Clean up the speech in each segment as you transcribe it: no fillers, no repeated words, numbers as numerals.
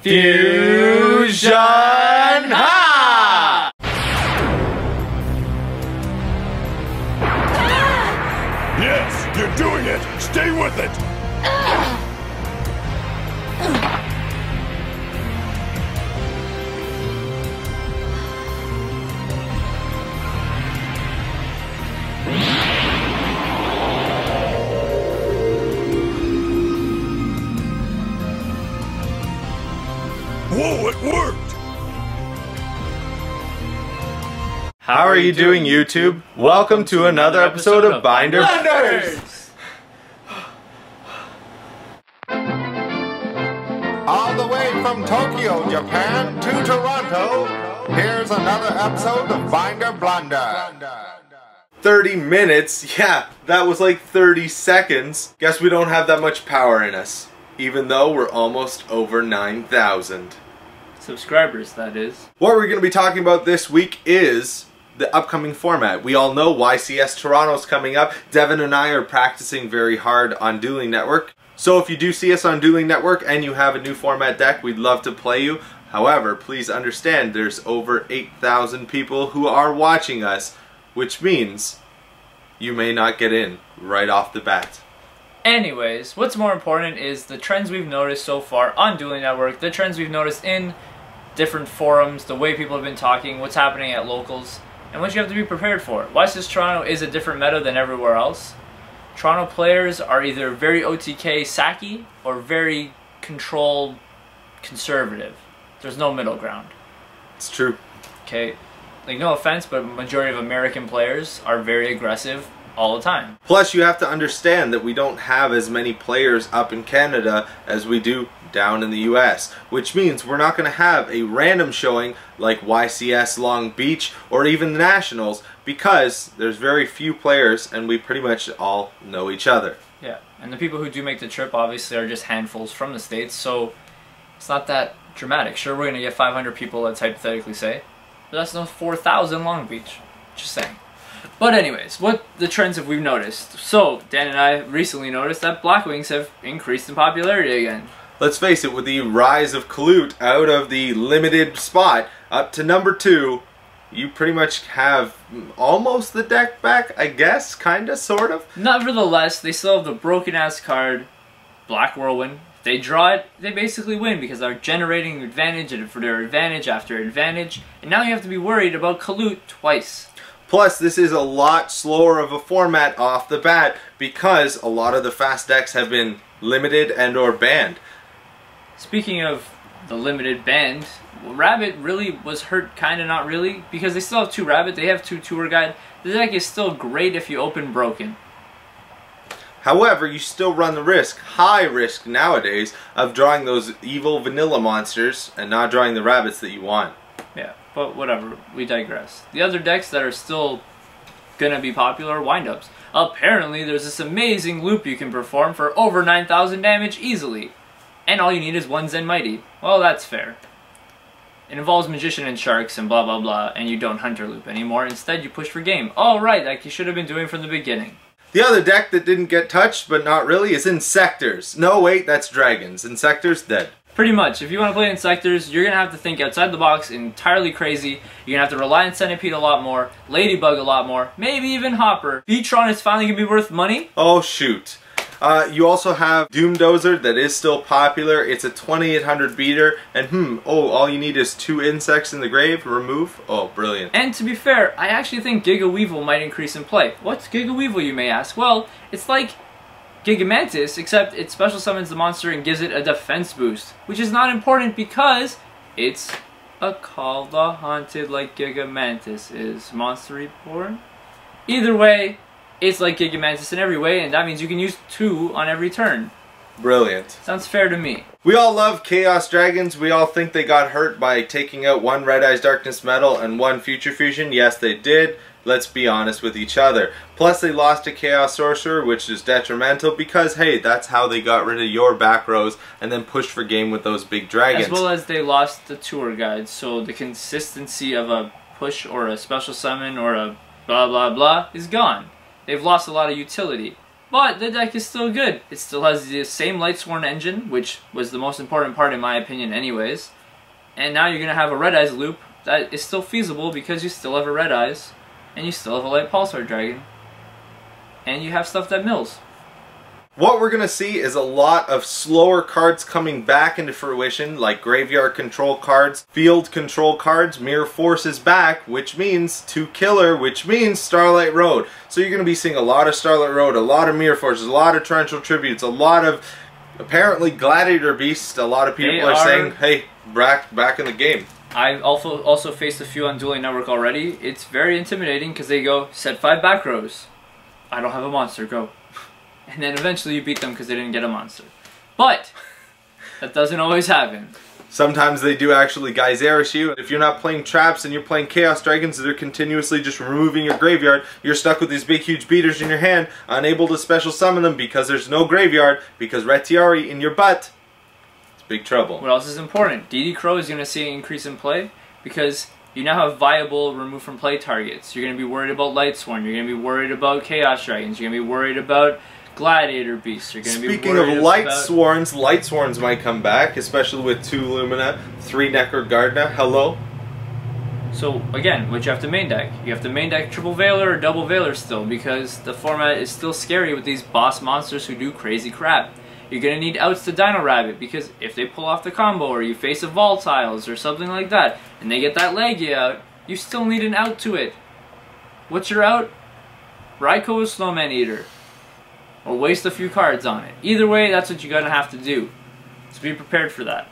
Fusion Ha! Yes, you're doing it! Stay with it! Whoa, it worked! How are you doing, YouTube? Welcome to another episode of Blunders! All the way from Tokyo, Japan to Toronto, here's another episode of Blunder. 30 minutes? Yeah, that was like 30 seconds. Guess we don't have that much power in us, even though we're almost over 9,000. Subscribers, that is. What we're going to be talking about this week is the upcoming format. We all know YCS Toronto's coming up. Devin and I are practicing very hard on Dueling Network. So if you do see us on Dueling Network and you have a new format deck, we'd love to play you. However, please understand there's over 8,000 people who are watching us, which means you may not get in right off the bat. Anyways, what's more important is the trends we've noticed so far on Dueling Network, the trends we've noticed in different forums, the way people have been talking, what's happening at locals, and what you have to be prepared for. YCS Toronto is a different meta than everywhere else. Toronto players are either very OTK sacky or very control conservative. There's no middle ground. It's true. Okay, like no offense, but majority of American players are very aggressive all the time. Plus, you have to understand that we don't have as many players up in Canada as we do down in the US, which means we're not going to have a random showing like YCS Long Beach or even the Nationals, because there's very few players and we pretty much all know each other. Yeah, and the people who do make the trip obviously are just handfuls from the States, so it's not that dramatic. Sure, we're going to get 500 people, let's hypothetically say, but that's no 4,000 Long Beach. Just saying. But anyways, what the trends have we noticed? So, Dan and I recently noticed that Blackwings have increased in popularity again. Let's face it, with the rise of Kalut out of the limited spot up to number 2, you pretty much have almost the deck back, I guess, kinda, sort of. Nevertheless, they still have the broken-ass card, Black Whirlwind. If they draw it, they basically win because they're generating advantage for their advantage after advantage, and now you have to be worried about Kalut twice. Plus, this is a lot slower of a format off the bat because a lot of the fast decks have been limited and or banned. Speaking of the limited banned, Rabbit really was hurt, kinda not really, because they still have 2 Rabbit, they have 2 Tour Guide. The deck is still great if you open broken. However, you still run the risk, high risk nowadays, of drawing those evil vanilla monsters and not drawing the rabbits that you want. Yeah, but whatever, we digress. The other decks that are still gonna be popular are windups. Apparently, there's this amazing loop you can perform for over 9,000 damage easily. And all you need is 1 Zen Mighty. Well, that's fair. It involves Magician and Sharks and blah blah blah, and you don't Hunter Loop anymore. Instead, you push for game. Oh, right, like you should have been doing from the beginning. The other deck that didn't get touched, but not really, is Insectors. No, wait, that's Dragons. Insectors, dead. Pretty much. If you want to play Insectors, you're going to have to think outside the box, entirely crazy. You're going to have to rely on Centipede a lot more, Ladybug a lot more, maybe even Hopper. V-Tron is finally going to be worth money. Oh, shoot. You also have Doomdozer that is still popular. It's a 2800 beater, and all you need is 2 insects in the grave, remove. Oh, brilliant. And to be fair, I actually think Giga Weevil might increase in play. What's Giga Weevil, you may ask? Well, it's like Gigamantis, except it special summons the monster and gives it a defense boost, which is not important because it's a Call the Haunted like Gigamantis is. Monster Reborn? Either way, it's like Gigamantis in every way, and that means you can use 2 on every turn. Brilliant. Sounds fair to me. We all love Chaos Dragons. We all think they got hurt by taking out 1 Red Eyes Darkness Metal and 1 Future Fusion. Yes, they did. Let's be honest with each other. Plus, they lost to Chaos Sorcerer, which is detrimental because, hey, that's how they got rid of your back rows and then pushed for game with those big dragons. As well as they lost the Tour Guide, so the consistency of a push or a special summon or a blah blah blah is gone. They've lost a lot of utility. But the deck is still good. It still has the same Lightsworn engine, which was the most important part in my opinion anyways. And now you're going to have a Red Eyes loop that is still feasible because you still have a Red Eyes, and you still have a Light Pulsar Dragon, and you have stuff that mills. What we're going to see is a lot of slower cards coming back into fruition, like graveyard control cards, field control cards, Mirror Force is back, which means 2 Killer, which means Starlight Road. So you're going to be seeing a lot of Starlight Road, a lot of Mirror Forces, a lot of Torrential Tributes, a lot of, apparently, Gladiator Beasts. A lot of people are saying, hey, back in the game. I've also faced a few on Dueling Network already. It's very intimidating because they go, set 5 back rows. I don't have a monster, go. And then eventually you beat them because they didn't get a monster. But that doesn't always happen. Sometimes they do actually Geyserish you. If you're not playing traps and you're playing Chaos Dragons, they're continuously just removing your graveyard. You're stuck with these big huge beaters in your hand, unable to special summon them because there's no graveyard, because Retiari in your butt. It's big trouble. What else is important? DD Crow is going to see an increase in play because you now have viable remove from play targets. You're going to be worried about Lightsworn. You're going to be worried about Chaos Dragons. You're going to be worried about Gladiator Beasts. You're going to be Speaking of Lightsworns might come back, especially with 2 Lumina, 3 Necker Gardna. Hello? So, again, what you have to main deck? You have to main deck Triple Veiler or Double Veiler still, because the format is still scary with these boss monsters who do crazy crap. You're going to need outs to Dino Rabbit, because if they pull off the combo, or you face a Volatiles or something like that, and they get that Leggy out, you still need an out to it. What's your out? Raikou or Snowman Eater. Or waste a few cards on it. Either way, that's what you're going to have to do. So be prepared for that.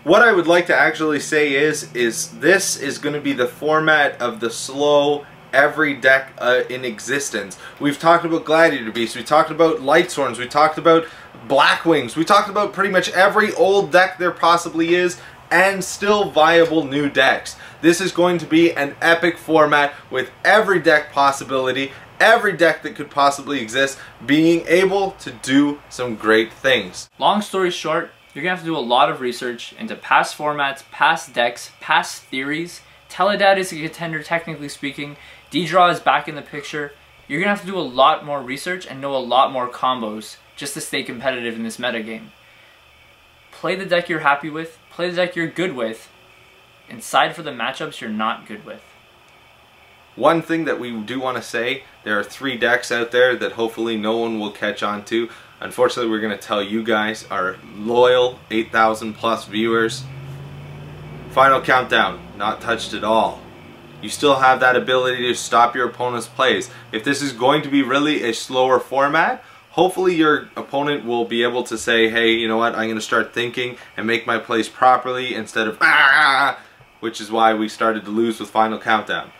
What I would like to actually say is this is going to be the format of the slow every deck in existence. We've talked about Gladiator Beasts, we talked about Lightsworns, we talked about Blackwings, we talked about pretty much every old deck there possibly is, and still viable new decks. This is going to be an epic format with every deck possibility, every deck that could possibly exist being able to do some great things. Long story short, you're going to have to do a lot of research into past formats, past decks, past theories. Teledad is a contender technically speaking. D-Draw is back in the picture. You're going to have to do a lot more research and know a lot more combos just to stay competitive in this metagame. Play the deck you're happy with, play the deck you're good with, and side for the matchups you're not good with. One thing that we do want to say, there are 3 decks out there that hopefully no one will catch on to. Unfortunately, we're going to tell you guys, our loyal 8,000 plus viewers, Final Countdown, not touched at all. You still have that ability to stop your opponent's plays. If this is going to be really a slower format, hopefully your opponent will be able to say, hey, you know what, I'm going to start thinking and make my plays properly instead of which is why we started to lose with Final Countdown.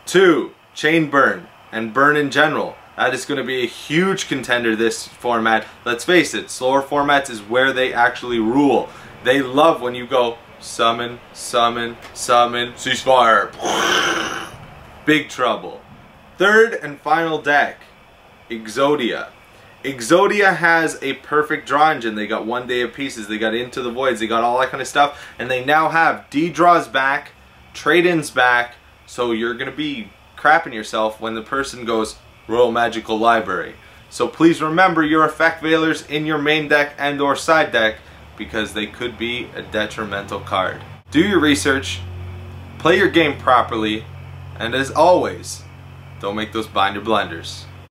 2, Chain Burn, and Burn in general. That is going to be a huge contender this format. Let's face it, slower formats is where they actually rule. They love when you go summon, summon, summon, ceasefire. Big trouble. 3rd and final deck, Exodia. Exodia has a perfect draw engine. They got 1 Day of Pieces, they got Into the Voids, they got all that kind of stuff, and they now have D-Draws back, Trade-Ins back, so you're going to be crapping yourself when the person goes Royal Magical Library. So please remember your Effect Veilers in your main deck and or side deck, because they could be a detrimental card. Do your research, play your game properly, and as always, don't make those binder blunders.